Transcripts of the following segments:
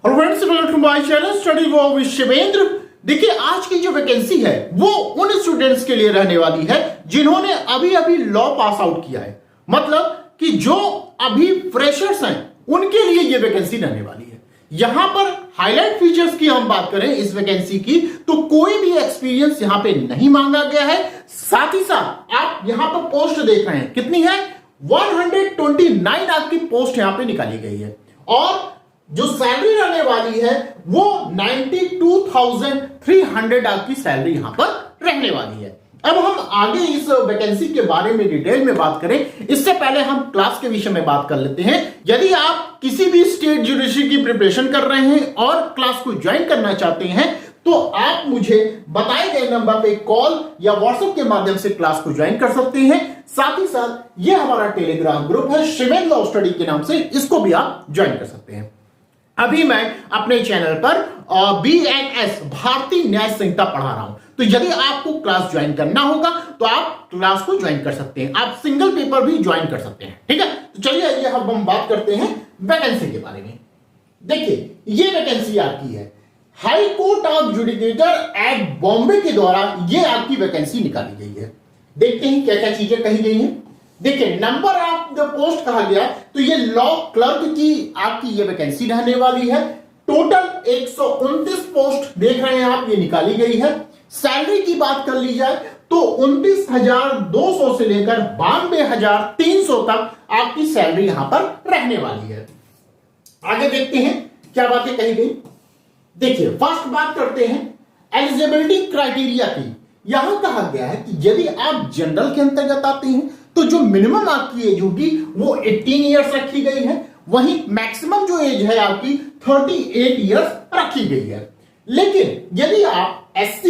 Hello friends, welcome to my channel study with Shivendra. देखिए, आज की जो वैकेंसी है वो उन स्टूडेंट्स के लिए रहने वाली है जिन्होंने अभी अभी लॉ पास आउट किया है। मतलब कि जो अभी फ्रेशर्स हैं उनके लिए ये वैकेंसी रहने वाली है। यहां पर हाईलाइट फीचर्स की हम बात करें इस वैकेंसी की, तो कोई भी एक्सपीरियंस यहां पे नहीं मांगा गया है। साथ ही साथ आप यहां पर पोस्ट देख रहे हैं, कितनी है? 129 आपकी पोस्ट यहां पे निकाली गई है और जो सैलरी रहने वाली है वो 92,300 आपकी सैलरी यहां पर रहने वाली है। अब हम आगे इस वैकेंसी के बारे में डिटेल में बात करें, इससे पहले हम क्लास के विषय में बात कर लेते हैं। यदि आप किसी भी स्टेट जुडिशरी की प्रिपरेशन कर रहे हैं और क्लास को ज्वाइन करना चाहते हैं तो आप मुझे बताए गए नंबर पे कॉल या व्हाट्सएप के माध्यम से क्लास को ज्वाइन कर सकते हैं। साथ ही साथ ये हमारा टेलीग्राम ग्रुप है शिवेंद्र लॉ स्टडी के नाम से, इसको भी आप ज्वाइन कर सकते हैं। अभी मैं अपने चैनल पर BNS भारतीय न्याय संहिता पढ़ा रहा हूं, तो यदि आपको क्लास ज्वाइन करना होगा तो आप क्लास को ज्वाइन कर सकते हैं। आप सिंगल पेपर भी ज्वाइन कर सकते हैं, ठीक है। तो चलिए ये हम बात करते हैं वैकेंसी के बारे में। देखिए, ये वैकेंसी आपकी है high court of judicature at Bombay के द्वारा ये आपकी वैकेंसी निकाली गई है। देखते हैं क्या क्या चीजें कही गई हैं। देखिए, नंबर ऑफ द पोस्ट कहा गया तो ये लॉ क्लर्क की आपकी ये वैकेंसी रहने वाली है। टोटल 129 पोस्ट देख रहे हैं आप, ये निकाली गई है। सैलरी की बात कर ली जाए तो 29,200 से लेकर 92,300 तक आपकी सैलरी यहां पर रहने वाली है। आगे देखते हैं क्या बातें कही गई। देखिए, फर्स्ट बात करते हैं एलिजिबिलिटी क्राइटेरिया की। यहां कहा गया है कि यदि आप जनरल के अंतर्गत आते हैं तो जो मिनिमम आपकी एज होगी वो 18 ईयर्स रखी गई है, वहीं मैक्सिमम जो एज है आपकी 38 ईयर्स रखी गई है। लेकिन यदि आप SC,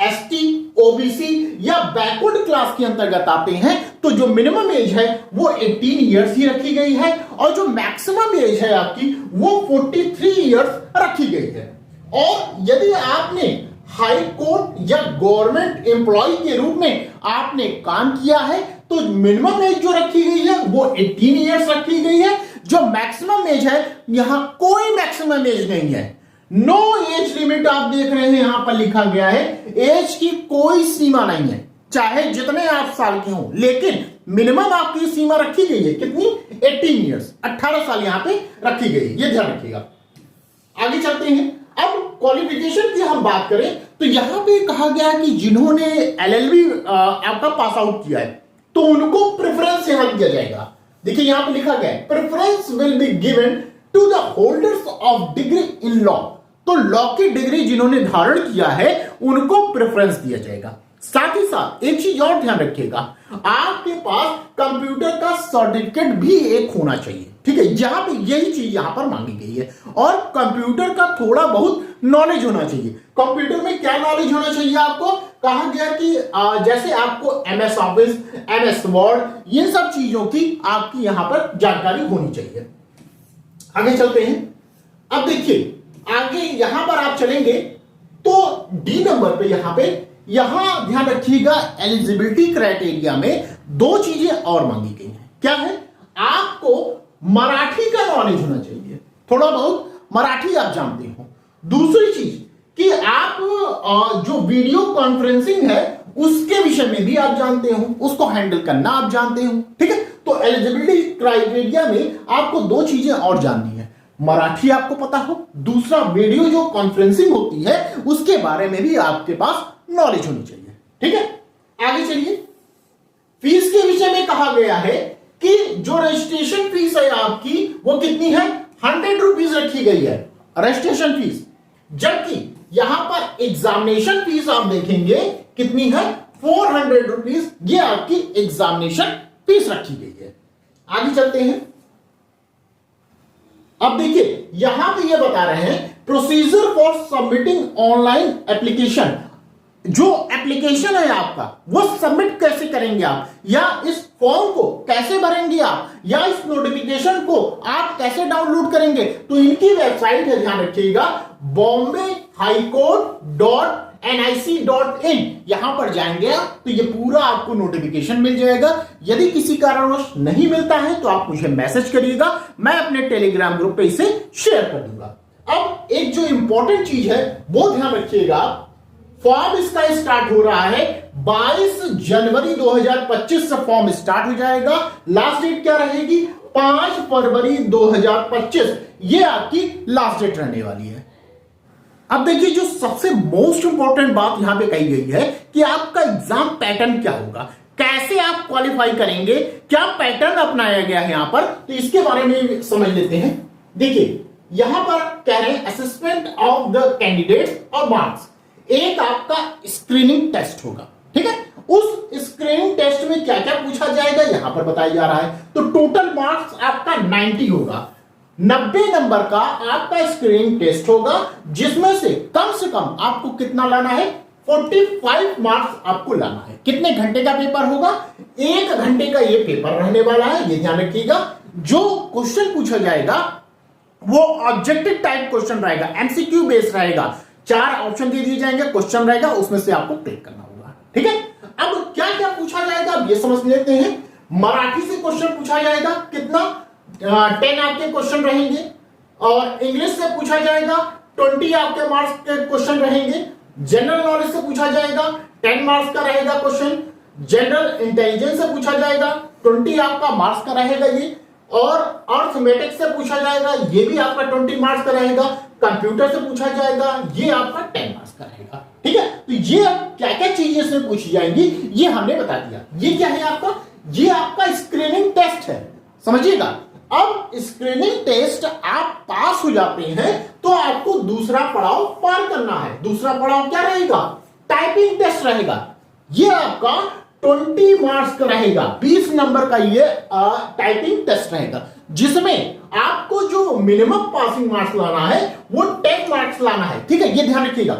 ST, OBC या बैकवर्ड क्लास के अंतर्गत आते हैं तो जो मिनिमम एज है वो 18 ईयर्स ही रखी गई है और जो मैक्सिमम एज है आपकी वो 43 ईयर्स रखी गई है। और यदि आपने हाई कोर्ट या गवर्नमेंट एम्प्लॉय के रूप में आपने काम किया है तो मिनिमम एज जो रखी गई है वो 18 ईयर्स रखी गई है। जो मैक्सिमम एज है, यहां कोई मैक्सिमम एज नहीं है, नो एज लिमिट आप देख रहे हैं यहां पर लिखा गया है। एज की कोई सीमा नहीं है, चाहे जितने आप साल के हो, लेकिन मिनिमम आपकी सीमा रखी गई है कितनी? 18 ईयर्स, 18 साल यहां पे रखी गई है, ये ध्यान रखिएगा। आगे चलते हैं। अब क्वालिफिकेशन की हम बात करें तो यहां पे कहा गया कि जिन्होंने LLB आपका पास आउट किया है तो उनको प्रेफरेंस यहां दिया जाएगा। देखिए, यहां पे लिखा गया है preference will be given to the holders of degree in law. तो लॉ की डिग्री जिन्होंने धारण किया है उनको प्रेफरेंस दिया जाएगा। साथ ही साथ एक चीज और ध्यान रखिएगा, आपके पास कंप्यूटर का सर्टिफिकेट भी एक होना चाहिए, ठीक है। यहां पे यही चीज यहां पर मांगी गई है और कंप्यूटर का थोड़ा बहुत नॉलेज होना चाहिए। कंप्यूटर में क्या नॉलेज होना चाहिए आपको? कहा गया कि जैसे आपको MS ऑफिस, MS वर्ड, ये सब चीजों की आपकी यहां पर जानकारी होनी चाहिए। आगे चलते हैं। अब देखिए, आगे यहां पर आप चलेंगे तो D नंबर पे यहां ध्यान रखिएगा, एलिजिबिलिटी क्राइटेरिया में दो चीजें और मांगी गई हैं। क्या है? आपको मराठी का नॉलेज होना चाहिए, थोड़ा बहुत मराठी आप जानते हो। दूसरी चीज कि आप जो वीडियो कॉन्फ्रेंसिंग है उसके विषय में भी आप जानते हो, उसको हैंडल करना आप जानते हो, ठीक है। तो एलिजिबिलिटी क्राइटेरिया में आपको दो चीजें और जाननी है, मराठी आपको पता हो, दूसरा वीडियो जो कॉन्फ्रेंसिंग होती है उसके बारे में भी आपके पास नॉलेज होनी चाहिए, ठीक है। आगे चलिए। फीस के विषय में कहा गया है कि जो रजिस्ट्रेशन फीस है आपकी वो कितनी है? 100 रुपीज रखी गई है रजिस्ट्रेशन फीस, जबकि यहां पर एग्जामिनेशन फीस आप देखेंगे कितनी है? 400 रुपीज, ये आपकी एग्जामिनेशन फीस रखी गई है। आगे चलते हैं। अब देखिए, यहां पे ये बता रहे हैं procedure for submitting online application. जो एप्लीकेशन है आपका वो सबमिट कैसे करेंगे आप, या इस फॉर्म को कैसे भरेंगे आप, या इस नोटिफिकेशन को आप कैसे डाउनलोड करेंगे, तो इनकी वेबसाइट है, ध्यान रखिएगा, bombay.highcourt.nic.in। यहां पर जाएंगे आप तो ये पूरा आपको नोटिफिकेशन मिल जाएगा। यदि किसी कारणवश नहीं मिलता है तो आप मुझे मैसेज करिएगा, मैं अपने टेलीग्राम ग्रुप पे इसे शेयर कर दूंगा। अब एक जो इंपॉर्टेंट चीज है वो ध्यान रखिएगा, फॉर्म इसका स्टार्ट हो रहा है 22 जनवरी 2025 से फॉर्म स्टार्ट हो जाएगा। लास्ट डेट क्या रहेगी? 5 फरवरी 2025, ये आपकी लास्ट डेट रहने वाली है। अब देखिए, जो सबसे मोस्ट इंपॉर्टेंट बात यहां पे कही गई है कि आपका एग्जाम पैटर्न क्या होगा, कैसे आप क्वालिफाई करेंगे, क्या पैटर्न अपनाया गया है यहां पर, तो इसके बारे में समझ लेते हैं। देखिए, यहां पर कह रहे हैं असेसमेंट ऑफ द कैंडिडेट्स और मार्क्स। एक आपका स्क्रीनिंग टेस्ट होगा, ठीक है। उस स्क्रीनिंग टेस्ट में क्या क्या पूछा जाएगा यहां पर बताया जा रहा है। तो टोटल मार्क्स आपका 90 होगा, 90 नंबर का आपका स्क्रीनिंग टेस्ट होगा, जिसमें से कम आपको कितना लाना है? 45 मार्क्स आपको लाना है। कितने घंटे का पेपर होगा? 1 घंटे का ये पेपर रहने वाला है, ये ध्यान रखिएगा। जो क्वेश्चन पूछा जाएगा वो ऑब्जेक्टिव टाइप क्वेश्चन रहेगा, एमसीक्यू बेस्ड रहेगा। 4 ऑप्शन दे दिए जाएंगे, क्वेश्चन रहेगा, उसमें से आपको क्लिक करना होगा, ठीक है। अब क्या क्या पूछा जाएगा अब ये समझ लेते हैं। मराठी से क्वेश्चन पूछा जाएगा, कितना? 10 आपके क्वेश्चन रहेंगे। और इंग्लिश से पूछा जाएगा 20 आपके मार्क्स के क्वेश्चन रहेंगे। जनरल नॉलेज से पूछा जाएगा 10 मार्क्स का रहेगा क्वेश्चन। जनरल इंटेलिजेंस से पूछा जाएगा 20 आपका मार्क्स का रहेगा ये। और अर्थमेटिक्स से पूछा जाएगा, ये भी आपका 20 मार्क्स का रहेगा। कंप्यूटर से पूछा जाएगा, ये आपका 10 मार्क्स का रहेगा, ठीक है। तो ये क्या क्या चीजें इसमें पूछी जाएंगी ये हमने बता दिया। ये क्या है आपका? ये आपका स्क्रीनिंग टेस्ट है, समझिएगा। अब स्क्रीनिंग टेस्ट आप पास हो जाते हैं तो आपको दूसरा पड़ाव पार करना है। दूसरा पड़ाव क्या रहेगा? टाइपिंग टेस्ट रहेगा। ये आपका 20 मार्क्स का रहेगा, 20 नंबर का ये टाइपिंग टेस्ट रहेगा, जिसमें आपको जो मिनिमम पासिंग मार्क्स लाना है वो 10 मार्क्स लाना है, ठीक है। ये ध्यान रखिएगा,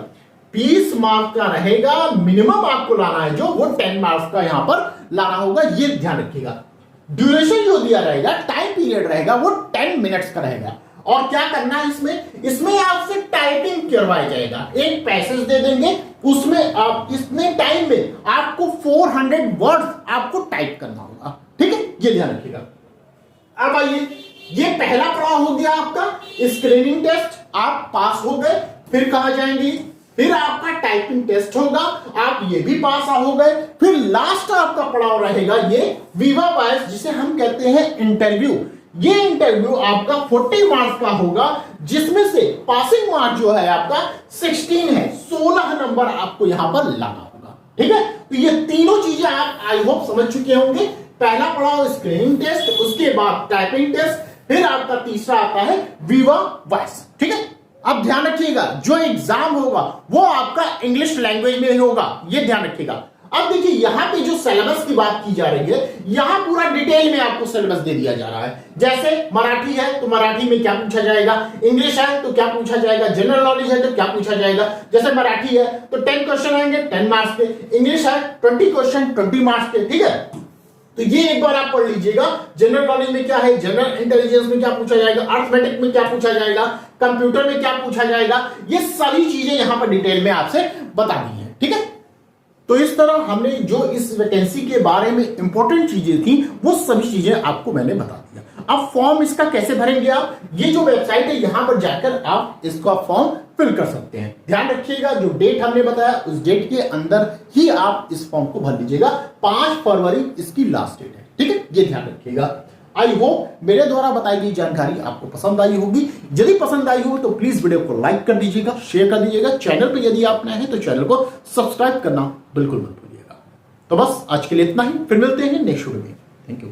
20 मार्क्स का रहेगा, मिनिमम आपको लाना है जो वो 10 मार्क्स का यहां पर लाना होगा, ये ध्यान रखिएगा। ड्यूरेशन जो दिया रहेगा, टाइम पीरियड रहेगा, वो 10 मिनट्स का रहेगा। और क्या करना है इसमें आपसे टाइपिंग करवाया जाएगा। एक पैसेज दे देंगे, उसमें आप इतने टाइम में आपको 400 वर्ड्स आपको टाइप करना होगा, ठीक है। ये ध्यान रखिएगा। अब आइए, ये पहला पड़ाव हो गया आपका स्क्रीनिंग टेस्ट, आप पास हो गए। फिर कहां जाएंगे? फिर आपका टाइपिंग टेस्ट होगा, आप ये भी पास हो गए। फिर लास्ट आपका पड़ाव रहेगा ये विवा वॉइस, जिसे हम कहते हैं इंटरव्यू। ये इंटरव्यू आपका 40 मार्क्स का होगा, जिसमें से पासिंग मार्क जो है आपका 16 है, 16 नंबर आपको यहां पर लाना होगा, ठीक है। तो ये तीनों चीजें आप आई होप समझ चुके होंगे। पहला पड़ाव स्क्रीनिंग टेस्ट, उसके बाद टाइपिंग टेस्ट, फिर आपका तीसरा आता है विवा वॉइस, ठीक है। अब ध्यान रखिएगा, जो एग्जाम होगा वो आपका इंग्लिश लैंग्वेज में ही होगा, ये ध्यान रखिएगा। अब देखिए, यहां पे जो सिलेबस की बात की जा रही है, यहां पूरा डिटेल में आपको सिलेबस दे दिया जा रहा है। जैसे मराठी है तो मराठी में क्या पूछा जाएगा, इंग्लिश है तो क्या पूछा जाएगा, जनरल नॉलेज है तो क्या पूछा जाएगा। जैसे मराठी है तो 10 क्वेश्चन आएंगे 10 मार्क्स के, इंग्लिश है 20 क्वेश्चन 20 मार्क्स के, ठीक है। तो ये एक बार आप पढ़ लीजिएगा। जनरल नॉलेज में क्या है, जनरल इंटेलिजेंस में क्या पूछा जाएगा, अर्थमेटिक में क्या पूछा जाएगा, कंप्यूटर में क्या पूछा जाएगा, ये सारी चीजें यहां पर डिटेल में आपसे बता दी है, ठीक है। तो इस तरह हमने जो इस वैकेंसी के बारे में इंपॉर्टेंट चीजें थी वो सभी चीजें आपको मैंने बता दिया। अब फॉर्म इसका कैसे भरेंगे आप, ये जो वेबसाइट है यहां पर जाकर आप इसका फॉर्म फिल कर सकते हैं। ध्यान रखिएगा, जो डेट हमने बताया उस डेट के अंदर ही आप इस फॉर्म को भर लीजिएगा। 5 फरवरी इसकी लास्ट डेट है, ठीक है, ये ध्यान रखिएगा। आई होप मेरे द्वारा बताई गई जानकारी आपको पसंद आई होगी। यदि पसंद आई हो तो प्लीज वीडियो को लाइक कर दीजिएगा, शेयर कर दीजिएगा। चैनल पे यदि आप नए हैं तो चैनल को सब्सक्राइब करना बिल्कुल मत भूलिएगा। तो बस आज के लिए इतना ही, फिर मिलते हैं नेक्स्ट वीडियो में। Thank you.